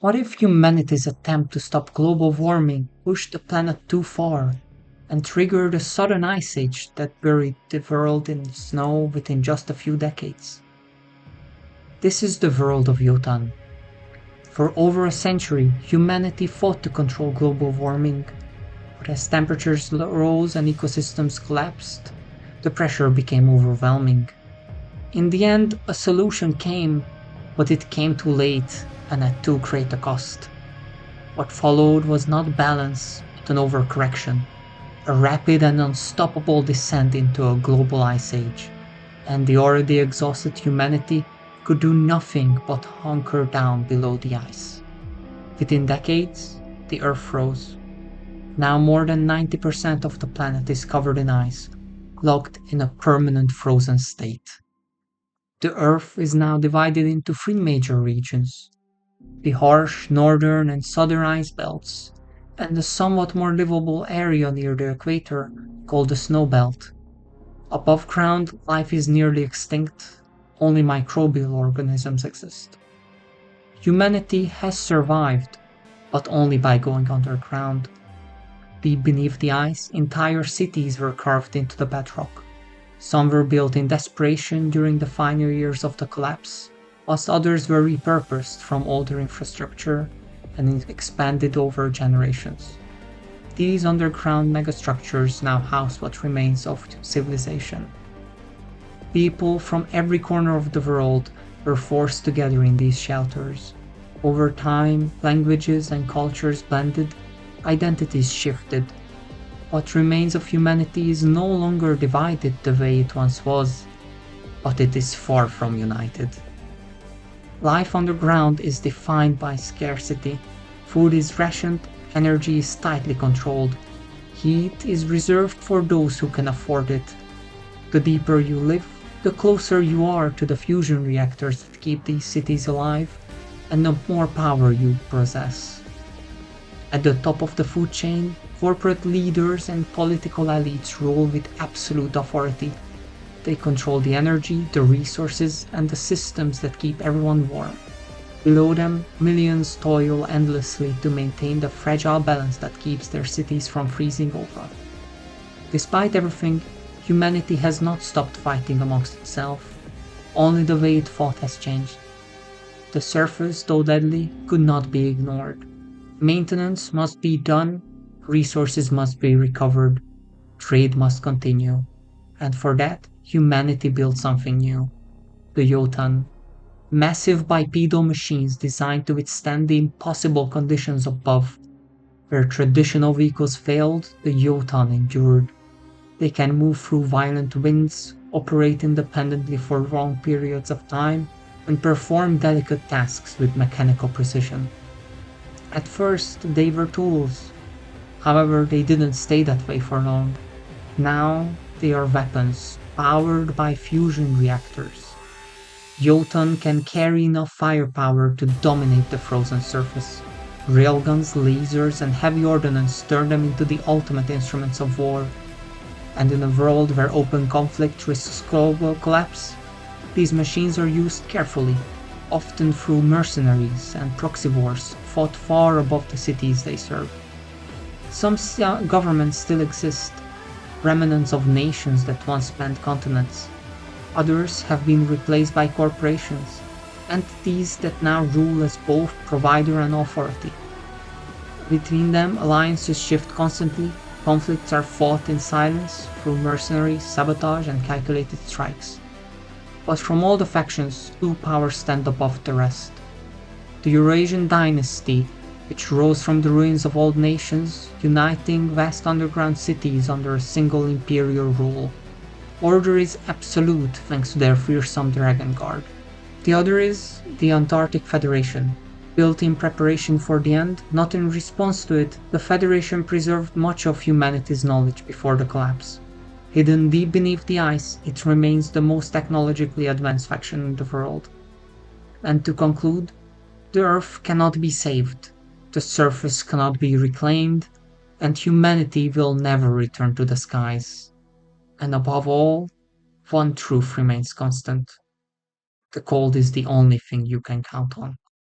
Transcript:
What if humanity's attempt to stop global warming pushed the planet too far and triggered a sudden ice age that buried the world in snow within just a few decades? This is the world of Jötunn. For over a century, humanity fought to control global warming, but as temperatures rose and ecosystems collapsed, the pressure became overwhelming. In the end, a solution came, but it came too late and at too great a cost. What followed was not balance, but an overcorrection, a rapid and unstoppable descent into a global ice age, and the already exhausted humanity could do nothing but hunker down below the ice. Within decades, the Earth froze. Now more than 90% of the planet is covered in ice, locked in a permanent frozen state. The Earth is now divided into three major regions: the harsh northern and southern ice belts, and the somewhat more livable area near the equator called the snow belt. Above ground, life is nearly extinct, only microbial organisms exist. Humanity has survived, but only by going underground. Deep beneath the ice, entire cities were carved into the bedrock. Some were built in desperation during the final years of the collapse, whilst others were repurposed from older infrastructure and expanded over generations. These underground megastructures now house what remains of civilization. People from every corner of the world were forced together in these shelters. Over time, languages and cultures blended, identities shifted. What remains of humanity is no longer divided the way it once was, but it is far from united. Life underground is defined by scarcity. Food is rationed, energy is tightly controlled. Heat is reserved for those who can afford it. The deeper you live, the closer you are to the fusion reactors that keep these cities alive, and the more power you possess. At the top of the food chain, corporate leaders and political elites rule with absolute authority. They control the energy, the resources, and the systems that keep everyone warm. Below them, millions toil endlessly to maintain the fragile balance that keeps their cities from freezing over. Despite everything, humanity has not stopped fighting amongst itself. Only the way it fought has changed. The surface, though deadly, could not be ignored. Maintenance must be done, resources must be recovered, trade must continue, and for that, humanity built something new: the Jötunn. Massive bipedal machines designed to withstand the impossible conditions above. Where traditional vehicles failed, the Jötunn endured. They can move through violent winds, operate independently for long periods of time, and perform delicate tasks with mechanical precision. At first, they were tools. However, they didn't stay that way for long. Now, they are weapons, powered by fusion reactors. Jötunn can carry enough firepower to dominate the frozen surface. Railguns, lasers, and heavy ordnance turn them into the ultimate instruments of war. And in a world where open conflict risks global collapse, these machines are used carefully, often through mercenaries and proxy wars fought far above the cities they serve. Some governments still exist, remnants of nations that once spanned continents. Others have been replaced by corporations, entities that now rule as both provider and authority. Between them, alliances shift constantly, conflicts are fought in silence through mercenary, sabotage, and calculated strikes. But from all the factions, two powers stand above the rest. The Eurasian dynasty, which rose from the ruins of old nations, uniting vast underground cities under a single imperial rule. Order is absolute thanks to their fearsome dragon guard. The other is the Antarctic Federation. Built in preparation for the end, not in response to it, the Federation preserved much of humanity's knowledge before the collapse. Hidden deep beneath the ice, it remains the most technologically advanced faction in the world. And to conclude, the Earth cannot be saved, the surface cannot be reclaimed, and humanity will never return to the skies. And above all, one truth remains constant: the cold is the only thing you can count on.